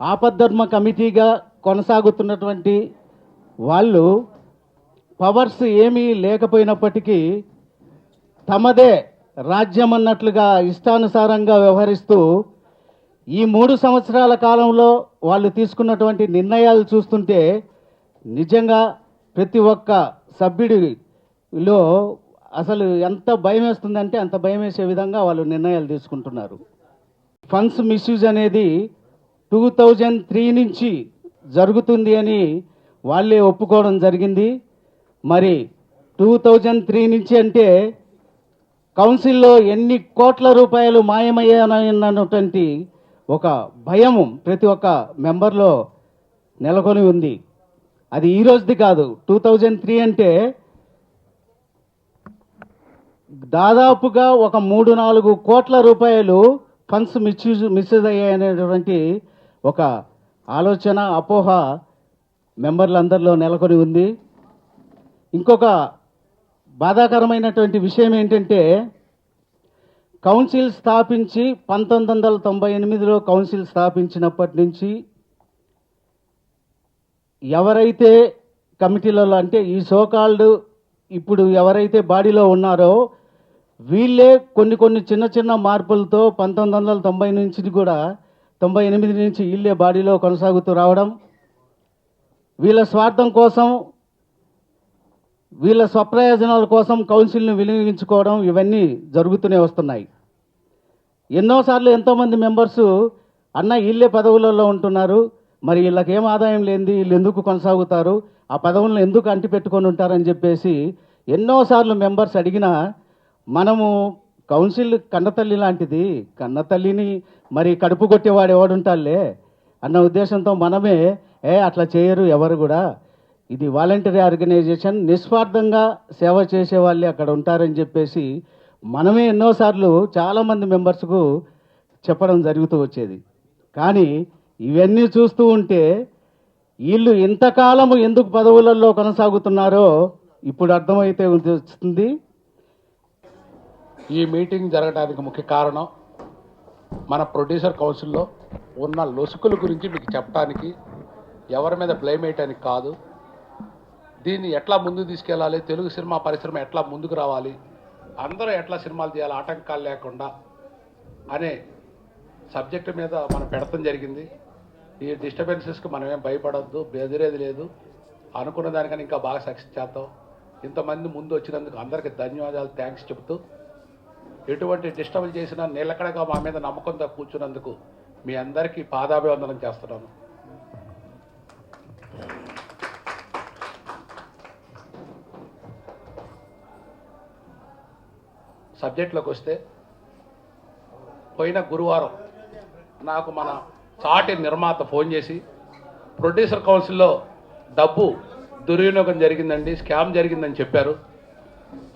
ఆపద్ధర్మ కమిటీగా కొనసాగుతున్నటువంటి వాళ్ళు పవర్స్ ఏమీ లేకపోయినప్పటికీ తమదే రాజ్యం అన్నట్లుగా ఇష్టానుసారంగా వ్యవహరిస్తూ ఈ 3 సంవత్సరాల కాలంలో వాళ్ళు తీసుకున్నటువంటి నిర్ణయాలు చూస్తుంటే నిజంగా ప్రతి ఒక్క సభ్యుడిలో అసలు ఎంత భయం వేస్తుందంటే అంత భయం వేసే విధంగా వాళ్ళు నిర్ణయాలు తీసుకుంటున్నారు. ఫండ్స్ మిస్యూజ్ అనేది 2003 నుంచి జరుగుతుంది అని వాళ్ళే ఒప్పుకోవడం జరిగింది. మరి 2003 నుంచి అంటే కౌన్సిల్లో ఎన్ని కోట్ల రూపాయలు మాయమయ్యానన్నటువంటి ఒక భయము ప్రతి ఒక్క మెంబర్లో నెలకొని ఉంది. అది ఈ రోజుది కాదు. 2003 అంటే దాదాపుగా ఒక 3-4 కోట్ల రూపాయలు ఫండ్స్ మిస్యూజ్ అయ్యాయనేటువంటి ఒక ఆలోచన అపోహ మెంబర్లందరిలో నెలకొని ఉంది. ఇంకొక బాధాకరమైనటువంటి విషయం ఏంటంటే కౌన్సిల్ స్థాపించి 1998లో కౌన్సిల్ స్థాపించినప్పటి నుంచి ఎవరైతే కమిటీలలో అంటే ఈ సోకాల్డ్ ఇప్పుడు ఎవరైతే బాడీలో ఉన్నారో వీళ్ళే కొన్ని చిన్న చిన్న మార్పులతో 1990 నుంచి కూడా 98 నుంచి వీళ్ళే బాడీలో కొనసాగుతూ రావడం, వీళ్ళ స్వార్థం కోసం వీళ్ళ స్వప్రయోజనాల కోసం కౌన్సిల్ని వినియోగించుకోవడం ఇవన్నీ జరుగుతూనే వస్తున్నాయి. ఎన్నోసార్లు ఎంతోమంది మెంబర్సు అన్న వీళ్ళే పదవులలో ఉంటున్నారు, మరి వీళ్ళకి ఏం ఆదాయం లేనిది వీళ్ళు ఎందుకు కొనసాగుతారు, ఆ పదవులను ఎందుకు అంటిపెట్టుకొని ఉంటారని చెప్పేసి ఎన్నోసార్లు మెంబర్స్ అడిగినా మనము కౌన్సిల్ కన్నతల్లి లాంటిది, కన్నతల్లిని మరి కడుపు కొట్టేవాడు ఎవడుంటాలే అన్న ఉద్దేశంతో మనమే అట్లా చేయరు ఎవరు కూడా, ఇది వాలంటరీ ఆర్గనైజేషన్, నిస్వార్థంగా సేవ చేసే వాళ్ళే అక్కడ ఉంటారని చెప్పేసి మనమే ఎన్నోసార్లు చాలామంది మెంబర్స్కు చెప్పడం జరుగుతూ వచ్చేది. కానీ ఇవన్నీ చూస్తూ ఉంటే వీళ్ళు ఇంతకాలము ఎందుకు పదవులలో కొనసాగుతున్నారో ఇప్పుడు అర్థమైతే వస్తుంది. ఈ మీటింగ్ జరగడానికి ముఖ్య కారణం మన ప్రొడ్యూసర్ కౌన్సిల్లో ఉన్న లొసుకుల గురించి మీకు చెప్పడానికి, ఎవరి మీద బ్లేమ్ వేయటానికి కాదు. దీన్ని ఎట్లా ముందుకు తీసుకెళ్ళాలి, తెలుగు సినిమా పరిశ్రమ ఎట్లా ముందుకు రావాలి, అందరూ ఎట్లా సినిమాలు చేయాలి ఆటంకాలు లేకుండా అనే సబ్జెక్టు మీద మనం పెడతాం జరిగింది. ఈ డిస్టర్బెన్సెస్కి మనం ఏం భయపడద్దు, బెదిరేది లేదు. అనుకున్న దానికన్నా ఇంకా బాగా సక్సెస్ చేద్దాం. ఇంతమంది ముందు వచ్చినందుకు అందరికీ ధన్యవాదాలు, థ్యాంక్స్ చెబుతూ, ఎటువంటి డిస్టర్బ్ చేసినా నిలకడగా మా మీద నమ్మకంతో కూర్చున్నందుకు మీ అందరికీ పాదాభివందనం చేస్తున్నాను. సబ్జెక్ట్లోకి వస్తే, పోయిన గురువారం నాకు మన సాటి నిర్మాత ఫోన్ చేసి ప్రొడ్యూసర్ కౌన్సిల్లో డబ్బు దుర్వినియోగం జరిగిందండి, స్కామ్ జరిగిందని చెప్పారు.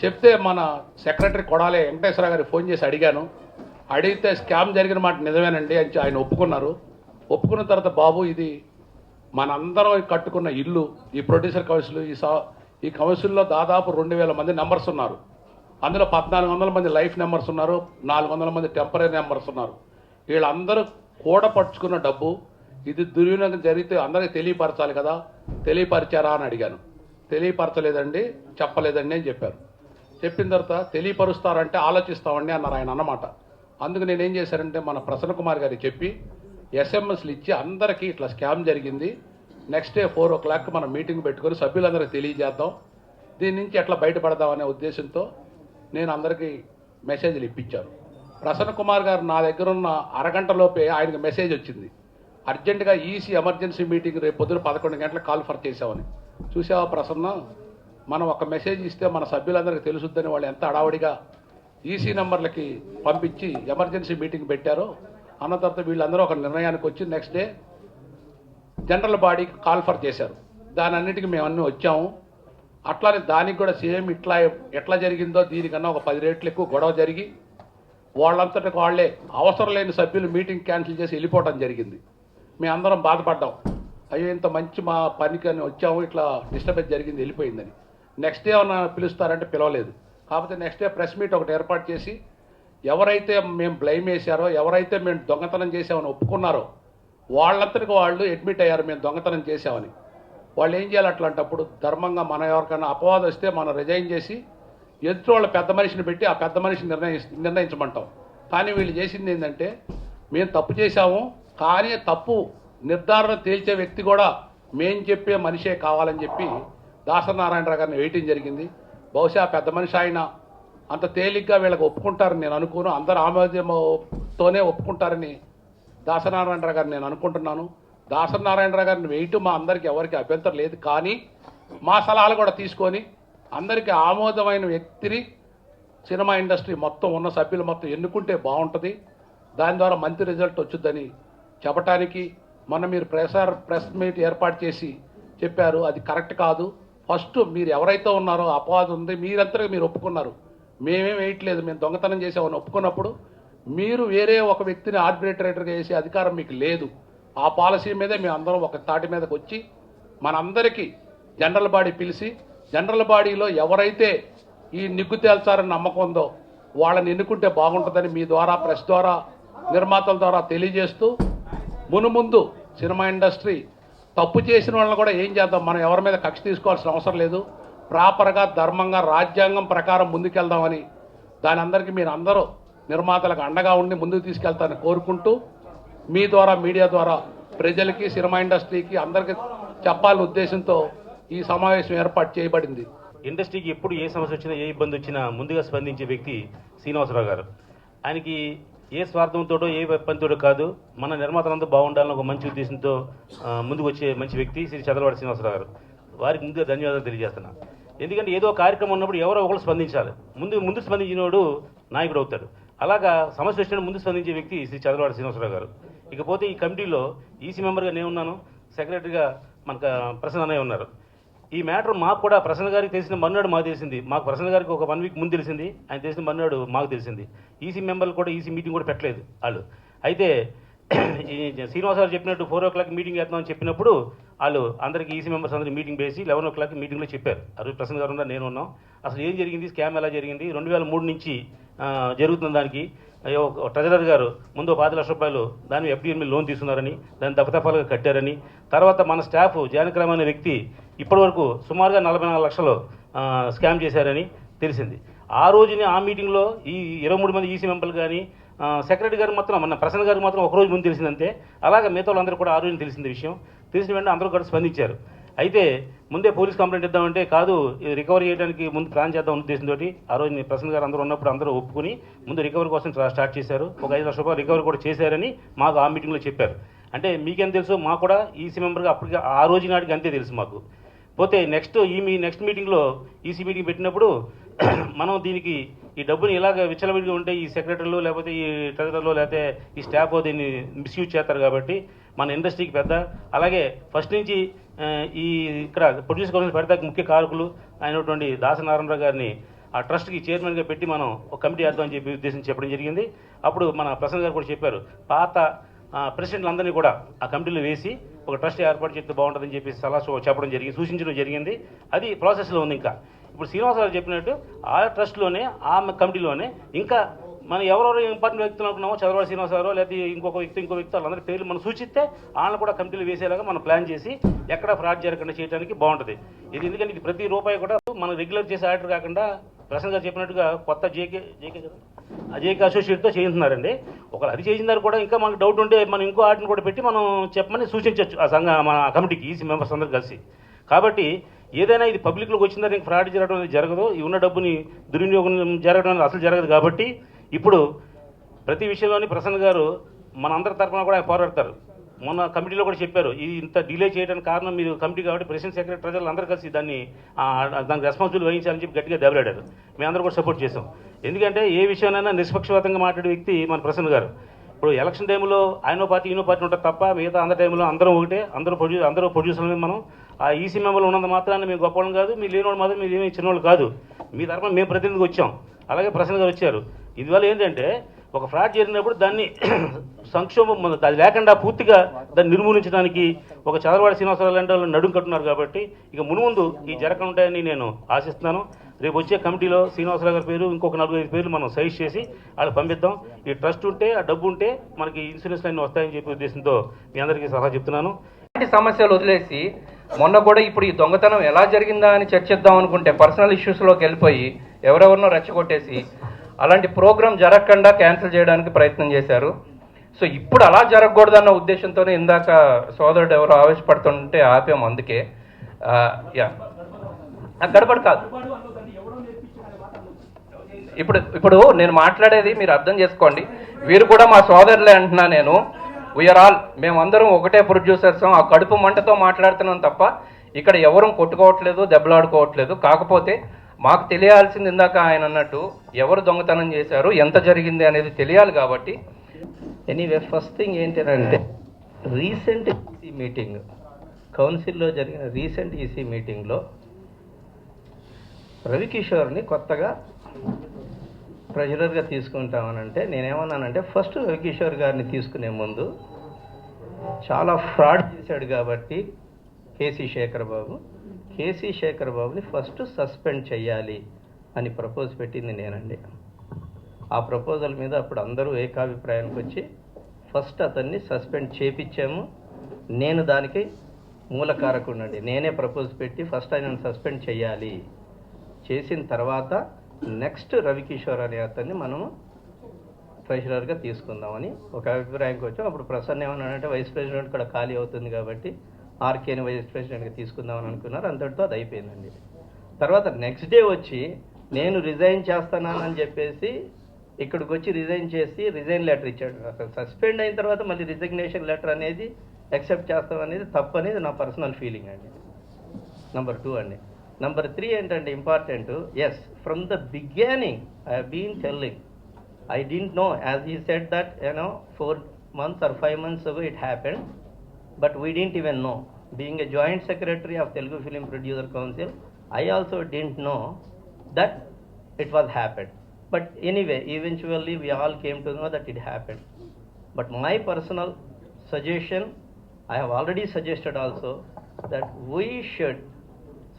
చెప్తే మన సెక్రటరీ కొడాలే వెంకటేశ్వర గారికి ఫోన్ చేసి అడిగాను. అడిగితే స్కామ్ జరిగిన మాట నిజమేనండి అని ఆయన ఒప్పుకున్నారు. ఒప్పుకున్న తర్వాత బాబు ఇది మనందరం కట్టుకున్న ఇల్లు, ఈ ప్రొడ్యూసర్ కౌన్సిల్, ఈ కౌన్సిల్లో దాదాపు 2000 మంది మెంబర్స్ ఉన్నారు. అందులో 1400 మంది లైఫ్ మెంబర్స్ ఉన్నారు, 400 మంది టెంపరీ మెంబర్స్ ఉన్నారు. వీళ్ళందరూ కూడపరుచుకున్న డబ్బు, ఇది దుర్వినియోగం జరిగితే అందరికీ తెలియపరచాలి కదా, తెలియపరిచారా అని అడిగాను. తెలియపరచలేదండి, చెప్పలేదండి అని చెప్పారు. చెప్పిన తర్వాత తెలియపరుస్తారంటే ఆలోచిస్తామండి అన్నారు ఆయన అన్నమాట. అందుకు నేనేం చేశానంటే మన ప్రసన్న కుమార్ గారికి చెప్పి ఎస్ఎంఎస్లు ఇచ్చి అందరికీ ఇట్లా స్కామ్ జరిగింది, నెక్స్ట్ డే 4 o'clock మనం మీటింగ్ పెట్టుకొని సభ్యులందరికీ తెలియజేద్దాం, దీని నుంచి ఎట్లా బయటపడదాం అనే ఉద్దేశంతో నేను అందరికీ మెసేజ్లు ఇప్పించాను. ప్రసన్న కుమార్ గారు నా దగ్గర ఉన్న అరగంటలోపే ఆయనకు మెసేజ్ వచ్చింది, అర్జెంటుగా ఈసీ ఎమర్జెన్సీ మీటింగ్ రేపు పొద్దున 11 గంటలకు కాల్ఫర్ చేసామని. చూసావా ప్రసన్న, మనం ఒక మెసేజ్ ఇస్తే మన సభ్యులందరికీ తెలుసుద్దని వాళ్ళు ఎంత అడావడిగా ఈసీ నెంబర్లకి పంపించి ఎమర్జెన్సీ మీటింగ్ పెట్టారో అన్న తర్వాత వీళ్ళందరూ ఒక నిర్ణయానికి వచ్చి నెక్స్ట్ డే జనరల్ బాడీకి కాల్ఫర్ చేశారు. దాని అన్నిటికీ మేము అన్నీ వచ్చాము. అట్లానే దానికి కూడా సేమ్ ఎట్లా జరిగిందో దీనికన్నా ఒక 10 రెట్లు ఎక్కువ గొడవ జరిగి వాళ్ళంతటికి వాళ్ళే అవసరం లేని సభ్యులు మీటింగ్ క్యాన్సిల్ చేసి వెళ్ళిపోవడం జరిగింది. మేము అందరం బాధపడ్డాం, అయ్యో ఇంత మంచి మా పనికి అని వచ్చాము, ఇట్లా డిస్టర్బెన్స్ జరిగింది వెళ్ళిపోయిందని. నెక్స్ట్ డే ఏమన్నా పిలుస్తారంటే పిలవలేదు. కాకపోతే నెక్స్ట్ డే ప్రెస్ మీట్ ఒకటి ఏర్పాటు చేసి ఎవరైతే మేము బ్లైమ్ వేశారో, ఎవరైతే మేము దొంగతనం చేసామని ఒప్పుకున్నారో వాళ్ళంతటికి వాళ్ళు అడ్మిట్ అయ్యారు మేము దొంగతనం చేశామని. వాళ్ళు ఏం చేయాలి అట్లాంటప్పుడు? ధర్మంగా మన ఎవరికైనా అపవాదం వస్తే మనం రిజైన్ చేసి ఎదుటి వాళ్ళ పెద్ద మనిషిని పెట్టి ఆ పెద్ద మనిషిని నిర్ణయించమంటాం. కానీ వీళ్ళు చేసింది ఏంటంటే, మేము తప్పు చేశాము కానీ తప్పు నిర్ధారణ తేల్చే వ్యక్తి కూడా మేం చెప్పే మనిషే కావాలని చెప్పి దాసనారాయణరావు గారిని వేయటం జరిగింది. బహుశా పెద్ద మనిషి ఆయన అంత తేలిగ్గా వీళ్ళకి ఒప్పుకుంటారని నేను అనుకోను. అందరు ఆమోదంతోనే ఒప్పుకుంటారని దాసనారాయణరావు గారిని నేను అనుకుంటున్నాను. దాసనారాయణరావు గారిని వేయటం మా అందరికీ ఎవరికి అభ్యంతరం లేదు. కానీ మా సలహాలు కూడా తీసుకొని అందరికీ ఆమోదమైన వ్యక్తిని సినిమా ఇండస్ట్రీ మొత్తం ఉన్న సభ్యులు మొత్తం ఎన్నుకుంటే బాగుంటుంది. దాని ద్వారా మంచి రిజల్ట్ వచ్చుద్దని చెప్పటానికి మొన్న మీరు ప్రెస్ మీట్ ఏర్పాటు చేసి చెప్పారు. అది కరెక్ట్ కాదు. ఫస్ట్ మీరు ఎవరైతే ఉన్నారో అపవాదం ఉంది, మీరంతా మీరు ఒప్పుకున్నారు. మేమేం వేయట్లేదు, మేము దొంగతనం చేసామని ఒప్పుకున్నప్పుడు మీరు వేరే ఒక వ్యక్తిని ఆర్బిట్రేటర్గా వేసే అధికారం మీకు లేదు. ఆ పాలసీ మీదే మేము అందరం ఒక తాటి మీదకి వచ్చి మనందరికీ జనరల్ బాడీ పిలిచి జనరల్ బాడీలో ఎవరైతే ఈ నిగ్గు తేల్చారని నమ్మకం ఉందో వాళ్ళని ఎన్నుకుంటే బాగుంటుందని మీ ద్వారా ప్రెస్ ద్వారా నిర్మాతల ద్వారా తెలియజేస్తూ, మునుముందు సినిమా ఇండస్ట్రీ తప్పు చేసిన వాళ్ళని కూడా ఏం చేద్దాం, మనం ఎవరి మీద కక్ష తీసుకోవాల్సిన అవసరం లేదు. ప్రాపర్గా ధర్మంగా రాజ్యాంగం ప్రకారం ముందుకెళ్దామని దాని అందరికీ మీరు అందరూ నిర్మాతలకు అండగా ఉండి ముందుకు తీసుకెళ్తారని కోరుకుంటూ, మీ ద్వారా మీడియా ద్వారా ప్రజలకి సినిమా ఇండస్ట్రీకి అందరికీ చెప్పాలనే ఉద్దేశంతో ఈ సమావేశం ఏర్పాటు చేయబడింది. ఇండస్ట్రీకి ఎప్పుడు ఏ సమస్య వచ్చినా ఏ ఇబ్బంది వచ్చినా ముందుగా స్పందించే వ్యక్తి శ్రీనివాసరావు గారు. ఆయనకి ఏ స్వార్థంతోటో ఏ పనితోటో కాదు, మన నిర్మాతలంతా బాగుండాలని ఒక మంచి ఉద్దేశంతో ముందుకు వచ్చే మంచి వ్యక్తి శ్రీ చదలవాడి శ్రీనివాసరావు గారు. వారికి ముందుగా ధన్యవాదాలు తెలియజేస్తున్నా. ఎందుకంటే ఏదో కార్యక్రమం ఉన్నప్పుడు ఎవరో ఒకరు స్పందించాలి. ముందు స్పందించినోడు నాయకుడు అవుతాడు. అలాగా సమస్య వచ్చినప్పుడు ముందు స్పందించే వ్యక్తి శ్రీ చదలవాడి శ్రీనివాసరావు గారు. ఇకపోతే ఈ కమిటీలో ఈసీ మెంబర్గా నేను ఉన్నాను, సెక్రటరీగా మనకు ప్రసన్న అన్నయ్య ఉన్నారు. ఈ మ్యాటర్ మాకు కూడా ప్రసన్న గారికి తెలిసిన మర్నాడు మాకు తెలిసింది. మాకు ప్రసన్న గారికి ఒక 1 వీక్ ముందు తెలిసింది, ఆయన తెలిసిన మర్నాడు మాకు తెలిసింది. ఈసీ మెంబర్లు కూడా ఈసీ మీటింగ్ కూడా పెట్టలేదు వాళ్ళు. అయితే శ్రీనివాస్ గారు చెప్పినట్టు 4 o'clock మీటింగ్ చేద్దామని చెప్పినప్పుడు వాళ్ళు అందరికీ ఈసీ మెంబర్స్ అందరికీ మీటింగ్ వేసి 11 o'clock మీటింగ్లో చెప్పారు. ఆ రోజు ప్రసన్న గారు ఉన్నారు, నేను ఉన్నాం. అసలు ఏం జరిగింది, స్కామ్ ఎలా జరిగింది, 2003 నుంచి జరుగుతున్న దానికి ట్రెజరర్ గారు ముందు 10 లక్షల రూపాయలు దాని ఎఫ్డీఎల్ మీద లోన్ తీసుకున్నారని, దాన్ని దఫదఫాలుగా కట్టారని, తర్వాత మన స్టాఫ్ జానకిరామ్ అనే వ్యక్తి ఇప్పటివరకు సుమారుగా 44 లక్షలు స్కామ్ చేశారని తెలిసింది. ఆ రోజునే ఆ మీటింగ్లో ఈ 23 మంది ఈసీ మెంబర్లు కానీ సెక్రటరీ గారు మాత్రం మన ప్రసన్న గారికి మాత్రం ఒకరోజు ముందు తెలిసిందంతే. అలాగే మిగతా వాళ్ళందరూ కూడా ఆ రోజున తెలిసింది విషయం. తెలిసిన వెంటనే అందరూ కూడా స్పందించారు. అయితే ముందే పోలీస్ కంప్లైంట్ ఇద్దామంటే కాదు, రికవరీ చేయడానికి ముందు ప్లాన్ చేద్దాం ఉద్దేశంతో ఆ రోజు ప్రసన్న గారు అందరూ ఉన్నప్పుడు అందరూ ఒప్పుకుని ముందు రికవరీ కోసం స్టార్ట్ చేశారు. ఒక 5 లక్షల రూపాయలు రికవరీ కూడా చేశారని మాకు ఆ మీటింగ్లో చెప్పారు. అంటే మీకేం తెలుసు, మాకు కూడా ఈసీ మెంబర్గా అప్పటికి ఆ రోజు నాటికి అంతే తెలుసు మాకు. పోతే నెక్స్ట్ మీటింగ్లో ఈసీ మీటింగ్ పెట్టినప్పుడు మనం దీనికి ఈ డబ్బుని ఇలాగ విచ్చలవిడిగా ఉంటే ఈ సెక్రటరీలు లేకపోతే ఈ ట్రెజరర్లు లేకపోతే ఈ స్టాఫ్ దీన్ని మిస్యూజ్ చేస్తారు కాబట్టి మన ఇండస్ట్రీకి పెద్ద, అలాగే ఫస్ట్ నుంచి ఈ ఇక్కడ ప్రొడ్యూసర్ కౌన్సిల్ పెడతాకి ముఖ్య కారకులు అయినటువంటి దాసనారాయణరావు గారిని ఆ ట్రస్ట్కి చైర్మన్గా పెట్టి మనం ఒక కమిటీ వేద్దామని చెప్పి ఉద్దేశం చెప్పడం జరిగింది. అప్పుడు మన ప్రసన్న గారు కూడా చెప్పారు, పాత ప్రెసిడెంట్లందరినీ కూడా ఆ కమిటీలో వేసి ఒక ట్రస్ట్ ఏర్పాటు చేస్తే బాగుంటుందని చెప్పి సలహా చెప్పడం జరిగింది, సూచించడం జరిగింది. అది ప్రాసెస్లో ఉంది. ఇంకా ఇప్పుడు శ్రీనివాసరావు చెప్పినట్టు ఆ ట్రస్ట్లోనే ఆ కమిటీలోనే ఇంకా మనం ఎవరెవరు ఇంపార్టెంట్ వ్యక్తులు అనుకున్నామో చదవాలి శ్రీనివాసరావు లేకపోతే ఇంకో వ్యక్తి వాళ్ళందరి పేర్లు మనం సూచిస్తే వాళ్ళని కూడా కమిటీలు వేసేలాగా మనం ప్లాన్ చేసి ఎక్కడ ఫ్రాడ్ జరగకుండా చేయడానికి బాగుంటుంది. ఇది ఎందుకంటే ఇది ప్రతి రూపాయి కూడా మనం రెగ్యులర్ చేసే ఆర్డర్ కాకుండా ప్రసన్న గారు చెప్పినట్టుగా కొత్త జేకే అసోసియేట్తో చేయించున్నారండి. ఒకవేళ అది చేసిన కూడా ఇంకా మనకు డౌట్ ఉంటే మనం ఇంకో ఆర్డర్ని కూడా పెట్టి మనం చెప్పమని సూచించవచ్చు ఆ మన కమిటీకి ఈసీ మెంబర్స్ అందరూ కలిసి. కాబట్టి ఏదైనా ఇది పబ్లిక్లోకి వచ్చిందని ఇంకా ఫ్రాడ్ జరగడం అనేది జరగదు, ఈ ఉన్న డబ్బుని దుర్వినియోగం జరగడం అనేది అసలు జరగదు. కాబట్టి ఇప్పుడు ప్రతి విషయంలోని ప్రసన్న గారు మన అందరి తరఫున కూడా పోరాడతారు. మొన్న కమిటీలో కూడా చెప్పారు, ఇది ఇంత డిలే చేయడానికి కారణం మీరు కమిటీ కాబట్టి ప్రెసిడెంట్ సెక్రటరీ ప్రజలు అందరూ కలిసి దానికి రెస్పాన్సిబిలిటీ వహించాలని చెప్పి గట్టిగా దెబ్బలాడారు. మేమందరూ కూడా సపోర్ట్ చేసాం. ఎందుకంటే ఏ విషయానైనా నిష్పక్షపాతంగా మాట్లాడే వ్యక్తి మన ప్రసన్న గారు. ఇప్పుడు ఎలక్షన్ టైంలో ఆయనో పార్టీ ఈనో పార్టీ ఉంటుంది తప్ప మిగతా అందరి టైంలో అందరం ఒకటే, అందరూ ప్రొడ్యూసర్లు. మనం ఆ ఈసీ మెంబర్లు ఉన్నంత మాత్రాన్ని మేము గొప్పవాళ్ళం కాదు, మీరు లేనివాళ్ళు మాత్రం మీరు ఏమీ చిన్నవాళ్ళు కాదు. మీ తరఫున మేము ప్రతినిధికి వచ్చాం, అలాగే ప్రసన్న గారు వచ్చారు. ఇదివల్ల ఏంటంటే ఒక ఫ్రాడ్ జరిగినప్పుడు దాన్ని సంక్షోభం అది లేకుండా పూర్తిగా దాన్ని నిర్మూలించడానికి ఒక చదలవాడి శ్రీనివాసరావు లాంటి వాళ్ళు నడుం కట్టున్నారు. కాబట్టి ఇక మునుముందు ఈ జరగకుండా ఉంటాయని నేను ఆశిస్తున్నాను. రేపు వచ్చే కమిటీలో శ్రీనివాసరావు గారి పేరు ఇంకొక 4-5 పేర్లు మనం సజెస్ట్ చేసి వాళ్ళకి పంపిద్దాం. ఈ ట్రస్ట్ ఉంటే, ఆ డబ్బు ఉంటే మనకి ఇన్సూరెన్స్ అన్నీ వస్తాయని చెప్పే ఉద్దేశంతో మీ అందరికీ సలహా చెప్తున్నాను. ఇలాంటి సమస్యలు వదిలేసి మొన్న కూడా ఇప్పుడు ఈ దొంగతనం ఎలా జరిగిందా అని చర్చిద్దాం అనుకుంటే పర్సనల్ ఇష్యూస్లోకి వెళ్ళిపోయి ఎవరెవరినో రెచ్చగొట్టేసి అలాంటి ప్రోగ్రాం జరగకుండా క్యాన్సిల్ చేయడానికి ప్రయత్నం చేశారు. సో ఇప్పుడు అలా జరగకూడదన్న ఉద్దేశంతోనే ఇందాక సోదరుడు ఎవరో ఆవేశపడుతుంటే ఆపాము. అందుకే గడబడి కాదు. ఇప్పుడు నేను మాట్లాడేది మీరు అర్థం చేసుకోండి. వీరు కూడా మా సోదరులే అంటున్నా నేను. వీఆర్ ఆల్, మేమందరం ఒకటే ప్రొడ్యూసర్స్. ఆ కడుపు మంటతో మాట్లాడుతున్నాం తప్ప ఇక్కడ ఎవరూ కొట్టుకోవట్లేదు, దెబ్బలాడుకోవట్లేదు. కాకపోతే మాకు తెలియాల్సింది ఇందాక ఆయన అన్నట్టు ఎవరు దొంగతనం చేశారు, ఎంత జరిగింది అనేది తెలియాలి. కాబట్టి ఎనీవే ఫస్ట్ థింగ్ ఏంటంటే రీసెంట్ ఈసీ మీటింగ్, కౌన్సిల్లో జరిగిన రీసెంట్ ఈసీ మీటింగ్లో రవికిషోర్ని కొత్తగా ట్రెజరర్గా తీసుకుంటామనంటే నేనేమన్నానంటే ఫస్ట్ రవికిషోర్ గారిని తీసుకునే ముందు చాలా ఫ్రాడ్ చేశాడు కాబట్టి కేసీ శేఖర్ బాబుని ఫస్ట్ సస్పెండ్ చేయాలి అని ప్రపోజ్ పెట్టింది నేనండి. ఆ ప్రపోజల్ మీద అప్పుడు అందరూ ఏకాభిప్రాయానికి వచ్చి ఫస్ట్ అతన్ని సస్పెండ్ చేపించాము. నేను దానికి మూలకారకుడినండి. నేనే ప్రపోజ్ పెట్టి ఫస్ట్ ఆయనను సస్పెండ్ చేయాలి. చేసిన తర్వాత నెక్స్ట్ రవికిషోర్ అనే అతన్ని మనము ట్రెజరర్గా తీసుకుందామని ఒక అభిప్రాయంకి వచ్చాం. అప్పుడు ప్రసన్న ఏమన్నాడంటే వైస్ ప్రెసిడెంట్ కూడా ఖాళీ అవుతుంది కాబట్టి ఆర్కేని వైస్ ప్రెసిడెంట్గా తీసుకుందామని అనుకున్నారు. అంతటితో అది అయిపోయిందండి. తర్వాత నెక్స్ట్ డే వచ్చి నేను రిజైన్ చేస్తున్నానని చెప్పేసి ఇక్కడికి వచ్చి రిజైన్ చేసి రిజైన్ లెటర్ ఇచ్చాడు. అసలు సస్పెండ్ అయిన తర్వాత మళ్ళీ రిజిగ్నేషన్ లెటర్ అనేది యాక్సెప్ట్ చేస్తాం అనేది తప్పు అనేది నా పర్సనల్ ఫీలింగ్ అండి. నెంబర్ 2 అండి. నెంబర్ 3 ఏంటంటే important, yes from the beginning I have been telling I didn't know, as he said that 4 months or 5 months ago it happened, but we didn't even know. Being a joint secretary of Telugu Film Producer Council, I also didn't know that it was happened. But anyway, eventually we all came to know that it happened. But my personal suggestion, I have already suggested also that we should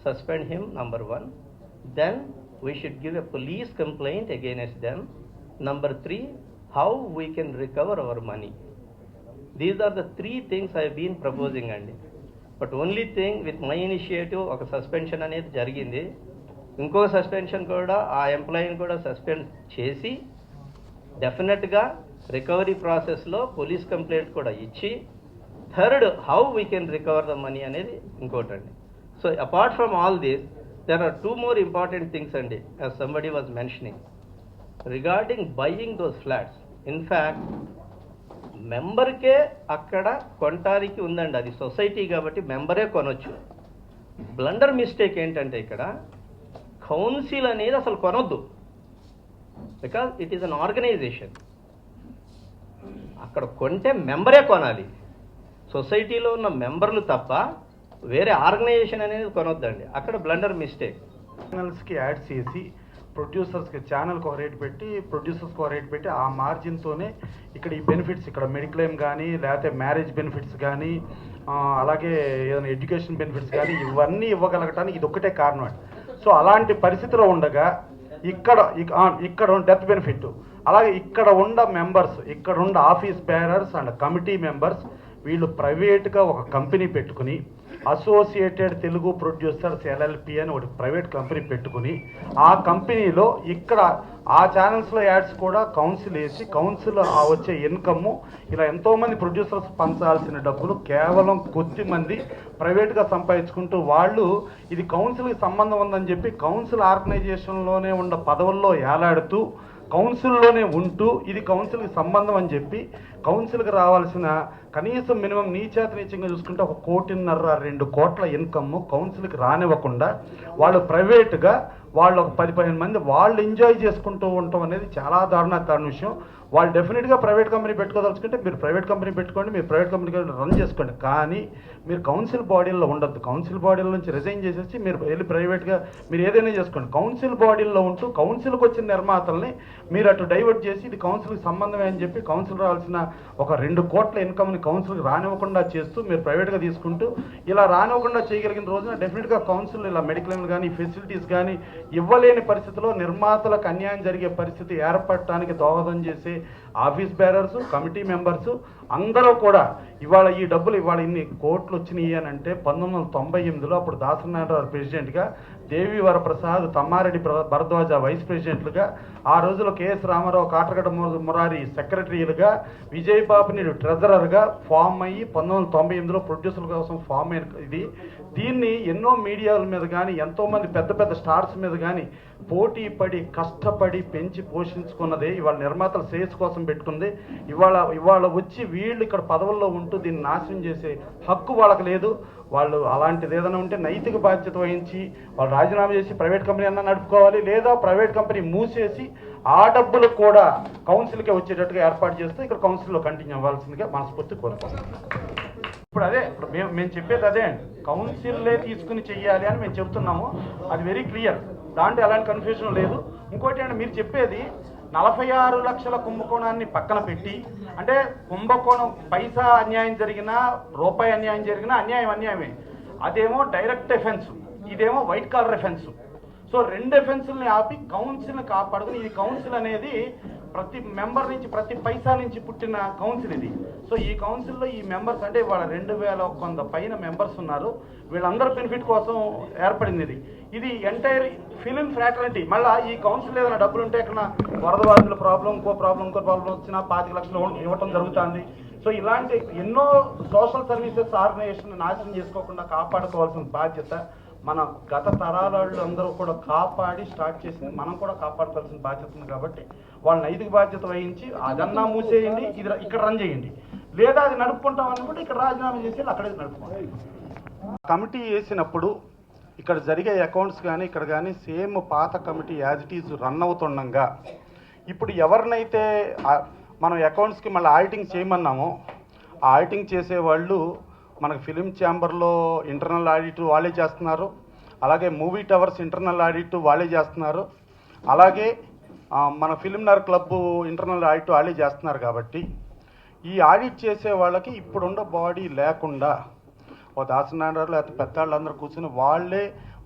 suspend him, number 1. Then we should give a police complaint against them. Number 3, how we can recover our money. These are the 3 things I have been proposing అండి. But only thing with my initiative ఒక suspension అనేది జరిగింది. ఇంకో suspension కూడా ఆ ఎంప్లాయీని కూడా suspend చేసి డెఫినెట్గా రికవరీ ప్రాసెస్లో పోలీస్ కంప్లైంట్ కూడా ఇచ్చి third how we can recover the money అనేది ఇంకోటండి. So apart from all this there are 2 more important things అండి, as somebody was mentioning. Regarding buying those flats, in fact మెంబర్కే అక్కడ కొనటానికి ఉందండి. అది సొసైటీ కాబట్టి మెంబరే కొనొచ్చు. బ్లండర్ మిస్టేక్ ఏంటంటే ఇక్కడ కౌన్సిల్ అనేది అసలు కొనొద్దు, because it is an organization. అక్కడ కొంటే మెంబరే కొనాలి. సొసైటీలో ఉన్న మెంబర్లు తప్ప వేరే ఆర్గనైజేషన్ అనేది కొనొద్దండి. అక్కడ బ్లండర్ మిస్టేక్. ఛానల్స్కి యాడ్ చేసి ప్రొడ్యూసర్స్కి ఛానల్కి ఒక రేట్ పెట్టి ప్రొడ్యూసర్స్కి ఒక రేట్ పెట్టి ఆ మార్జిన్తోనే ఇక్కడ ఈ బెనిఫిట్స్, ఇక్కడ మెడిక్లెయిమ్ కానీ లేకపోతే మ్యారేజ్ బెనిఫిట్స్ కానీ అలాగే ఏదైనా ఎడ్యుకేషన్ బెనిఫిట్స్ కానీ ఇవన్నీ ఇవ్వగలగటానికి ఇది ఒక్కటే కారణం అండి. సో అలాంటి పరిస్థితిలో ఉండగా ఇక్కడ డెత్ బెనిఫిట్, అలాగే ఇక్కడ ఉన్న మెంబర్స్, ఇక్కడ ఉన్న office bearers and committee members వీళ్ళు ప్రైవేట్గా ఒక కంపెనీ పెట్టుకుని అసోసియేటెడ్ తెలుగు ప్రొడ్యూసర్స్ ఎల్ఎల్పి అని ఒకటి ప్రైవేట్ కంపెనీ పెట్టుకుని ఆ కంపెనీలో ఇక్కడ ఆ ఛానల్స్లో యాడ్స్ కూడా కౌన్సిల్ వేసి కౌన్సిల్ వచ్చే ఇన్కమ్ ఇలా ఎంతోమంది ప్రొడ్యూసర్స్ పంచాల్సిన డబ్బులు కేవలం కొద్ది మంది ప్రైవేట్గా సంపాదించుకుంటూ వాళ్ళు ఇది కౌన్సిల్కి సంబంధం ఉందని చెప్పి కౌన్సిల్ ఆర్గనైజేషన్లోనే ఉన్న పదవుల్లో ఏలాడుతూ కౌన్సిల్లోనే ఉంటూ ఇది కౌన్సిల్కి సంబంధం అని చెప్పి కౌన్సిల్కి రావాల్సిన కనీసం మినిమం నీచంగా చూసుకుంటే 1.5-2 కోట్ల ఇన్కమ్ కౌన్సిల్కి రానివ్వకుండా వాళ్ళు ప్రైవేట్గా వాళ్ళు ఒక 10-15 మంది వాళ్ళు ఎంజాయ్ చేసుకుంటూ ఉండటం అనేది చాలా దారుణ విషయం. వాళ్ళు డెఫినెట్గా ప్రైవేట్ కంపెనీ పెట్టుకోదలుచుకుంటే మీరు ప్రైవేట్ కంపెనీ పెట్టుకోండి, మీరు ప్రైవేట్ కంపెనీ రన్ చేసుకోండి, కానీ మీరు కౌన్సిల్ బాడీల్లో ఉండద్దు. కౌన్సిల్ బాడీల నుంచి రిజైన్ చేసేసి మీరు వెళ్ళి ప్రైవేట్గా మీరు ఏదైనా చేసుకోండి. కౌన్సిల్ బాడీల్లో ఉంటూ కౌన్సిల్కి వచ్చిన నిర్మాతల్ని మీరు అటు డైవర్ట్ చేసి ఇది కౌన్సిల్కి సంబంధమే అని చెప్పి కౌన్సిల్ రావాల్సిన ఒక 2 కోట్ల ఇన్కమ్ని కౌన్సిల్కి రానివ్వకుండా చేస్తూ మీరు ప్రైవేట్గా తీసుకుంటూ ఇలా రానివ్వకుండా చేయగలిగిన రోజున డెఫినెట్గా కౌన్సిల్ ఇలా మెడిక్లెయిమ్లు కానీ ఫెసిలిటీస్ కానీ ఇవ్వలేని పరిస్థితిలో నిర్మాతలకు అన్యాయం జరిగే పరిస్థితి ఏర్పడటానికి దోహదం చేసే ఆఫీస్ బేరర్స్, కమిటీ మెంబర్స్ అందరూ కూడా ఇవాళ ఈ డబ్బులు ఇవాళ ఇన్ని కోట్లు వచ్చినాయి అని అంటే 1998లో అప్పుడు దాసనారాయణ ప్రెసిడెంట్గా, దేవి వరప్రసాద్, తమ్మారెడ్డి భరద్వాజ వైస్ ప్రెసిడెంట్లుగా, ఆ రోజులో కేఎస్ రామారావు, కాటరగడ్డ మురారి సెక్రటరీలుగా, విజయబాబుని ట్రెజరర్గా ఫామ్ అయ్యి 1998లో ప్రొడ్యూసర్ల కోసం ఫామ్ అయిన ఇది. దీన్ని ఎన్నో మీడియాల మీద కానీ ఎంతోమంది పెద్ద పెద్ద స్టార్స్ మీద కానీ పోటీ పడి కష్టపడి పెంచి పోషించుకున్నదే ఇవాళ నిర్మాతల శ్రేయస్ కోసం పెట్టుకుంది. ఇవాళ వచ్చి వీళ్ళు ఇక్కడ పదవుల్లో ఉంటూ దీన్ని నాశనం చేసే హక్కు వాళ్ళకి లేదు. వాళ్ళు అలాంటిది ఏదైనా ఉంటే నైతిక బాధ్యత వహించి వాళ్ళు రాజీనామా చేసి ప్రైవేట్ కంపెనీ అన్నా నడుపుకోవాలి, లేదా ప్రైవేట్ కంపెనీ మూసేసి ఆ డబ్బులు కూడా కౌన్సిల్కే వచ్చేటట్టుగా ఏర్పాటు చేస్తే ఇక్కడ కౌన్సిల్లో కంటిన్యూ అవ్వాల్సిందిగా మనస్ఫూర్తి కోరుకుంటున్నాం. ఇప్పుడు మేము చెప్పేది అదే అండి, కౌన్సిల్లే తీసుకుని చెయ్యాలి అని మేము చెప్తున్నాము. అది వెరీ క్లియర్, దాంట్లో ఎలాంటి కన్ఫ్యూజన్ లేదు. ఇంకోటి అంటే మీరు చెప్పేది 46 లక్షల కుంభకోణాన్ని పక్కన పెట్టి, అంటే కుంభకోణం పైసా అన్యాయం జరిగినా రూపాయి అన్యాయం జరిగినా అన్యాయమే. అదేమో డైరెక్ట్ ఎఫెన్స్, ఇదేమో వైట్ కాలర్ ఎఫెన్స్. సో 2 ఎఫెన్స్ని ఆపి కౌన్సిల్ని కాపాడుకుని, ఈ కౌన్సిల్ అనేది ప్రతి మెంబర్ నుంచి ప్రతి పైసా నుంచి పుట్టిన కౌన్సిల్ ఇది. సో ఈ కౌన్సిల్లో ఈ మెంబర్స్ అంటే వాళ్ళ 2100 పైన మెంబర్స్ ఉన్నారు. వీళ్ళందరి బెనిఫిట్ కోసం ఏర్పడింది ఇది. ఇది ఎంటైర్ ఫిలిం ఫ్రాటర్నిటీ. మళ్ళీ ఈ కౌన్సిల్ ఏదైనా డబ్బులు ఉంటే ఎక్కడ వరద బాధితుల ప్రాబ్లం, ఇంకో ప్రాబ్లం వచ్చినా 25 లక్షలు ఇవ్వటం జరుగుతుంది. సో ఇలాంటి ఎన్నో సోషల్ సర్వీసెస్ ఆర్గనైజేషన్ నాశనం చేసుకోకుండా కాపాడుకోవాల్సిన బాధ్యత మన గత తరాల అందరూ కూడా కాపాడి స్టార్ట్ చేసింది, మనం కూడా కాపాడుకోవాల్సిన బాధ్యత ఉంది. కాబట్టి వాళ్ళ నైతిక బాధ్యత వహించి అదన్నా మూసేయండి, ఇది ఇక్కడ రన్ చేయండి, లేదా అది నడుపుకుంటాం అనుకుంటే ఇక్కడ రాజీనామా చేసి అక్కడే నడుపుకోండి. కమిటీ వేసినప్పుడు ఇక్కడ జరిగే అకౌంట్స్ కానీ ఇక్కడ కానీ సేమ్ పాత committee as it is run అవుతుండగా, ఇప్పుడు ఎవరినైతే మనం అకౌంట్స్కి మళ్ళీ ఆడిటింగ్ చేయమన్నామో ఆ ఆడిటింగ్ చేసేవాళ్ళు మనకు ఫిలిం ఛాంబర్లో ఇంటర్నల్ ఆడిట్ వాళ్ళే చేస్తున్నారు, అలాగే మూవీ టవర్స్ ఇంటర్నల్ ఆడిట్ వాళ్ళే చేస్తున్నారు, అలాగే మన ఫిలింనగర్ క్లబ్ ఇంటర్నల్ ఆడిట్ వాళ్ళే చేస్తున్నారు. కాబట్టి ఈ ఆడిట్ చేసే వాళ్ళకి ఇప్పుడున్న బాడీ లేకుండా ఓ దాసనారాయణ లేకపోతే పెద్దవాళ్ళందరూ కూర్చొని వాళ్ళే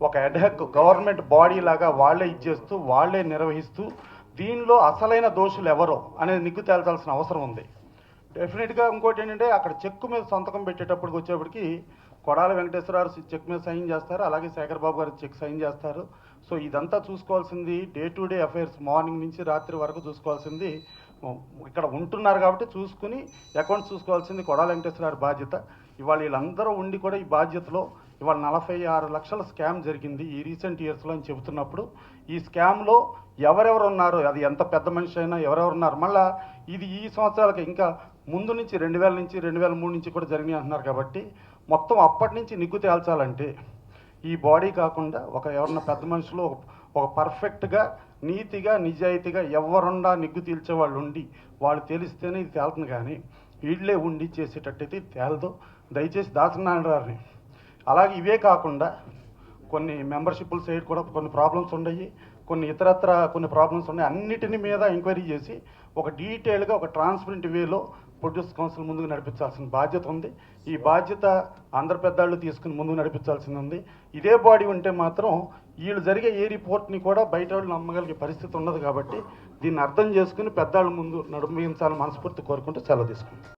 ఒక అడ్హాక్ గవర్నమెంట్ బాడీ లాగా వాళ్ళే ఇచ్చేస్తూ వాళ్ళే నిర్వహిస్తూ దీనిలో అసలైన దోషులు ఎవరో అనేది నిగ్గు తేల్చాల్సిన అవసరం ఉంది. డెఫినెట్గా ఇంకోటి ఏంటంటే అక్కడ చెక్కు మీద సంతకం పెట్టేటప్పటికి వచ్చేప్పటికి కొడాల వెంకటేశ్వరరావు చెక్ మీద సైన్ చేస్తారు, అలాగే శేఖర్ బాబు గారు చెక్ సైన్ చేస్తారు. సో ఇదంతా చూసుకోవాల్సింది day to day affairs, morning నుంచి రాత్రి వరకు చూసుకోవాల్సింది ఇక్కడ ఉంటున్నారు కాబట్టి చూసుకుని అకౌంట్స్ చూసుకోవాల్సింది కొడాల వెంకటేశ్వరరావు బాధ్యత. ఇవాళ వీళ్ళందరూ ఉండి కూడా ఈ బాధ్యతలో ఇవాళ 46 లక్షల స్కామ్ జరిగింది ఈ రీసెంట్ ఇయర్స్లో అని చెబుతున్నప్పుడు ఈ స్కామ్లో ఎవరెవరు ఉన్నారు, అది ఎంత పెద్ద మనిషి అయినా ఎవరెవరు ఉన్నారు, మళ్ళీ ఇది ఈ సంవత్సరాలకి ఇంకా ముందు నుంచి 2000 నుంచి 2003 నుంచి కూడా జరిగినాయి అంటున్నారు. కాబట్టి మొత్తం అప్పటి నుంచి నిగ్గు తేల్చాలంటే ఈ బాడీ కాకుండా ఎవరన్నా పెద్ద మనుషులు ఒక పర్ఫెక్ట్గా నీతిగా నిజాయితీగా ఎవరుండా నిగ్గు తీల్చే వాళ్ళు ఉండి వాళ్ళు తెలిస్తేనే ఇది తేలుతుంది. కానీ వీళ్ళే ఉండి చేసేటట్టయితే తేలదు. దయచేసి దాసనారాయణ అలాగే ఇవే కాకుండా కొన్ని మెంబర్షిప్ల సైడ్ కూడా కొన్ని ప్రాబ్లమ్స్ ఉన్నాయి, కొన్ని ఇతరత్ర కొన్ని ప్రాబ్లమ్స్ ఉన్నాయి. అన్నిటిని మీద ఎంక్వైరీ చేసి ఒక డీటెయిల్గా ఒక ట్రాన్స్పరెంట్ వేలో ప్రొడ్యూస్ కౌన్సిల్ ముందుకు నడిపించాల్సిన బాధ్యత ఉంది. ఈ బాధ్యత అందరు పెద్దాళ్ళు తీసుకుని ముందుకు నడిపించాల్సింది ఉంది. ఇదే బాడీ ఉంటే మాత్రం వీళ్ళు జరిగే ఏ రిపోర్ట్ని కూడా బయట వాళ్ళు నమ్మగలిగే పరిస్థితి ఉండదు. కాబట్టి దీన్ని అర్థం చేసుకుని పెద్దాళ్ళ ముందు నడిపించాలని మనస్ఫూర్తి కోరుకుంటూ సెలవు తీసుకుంటాం.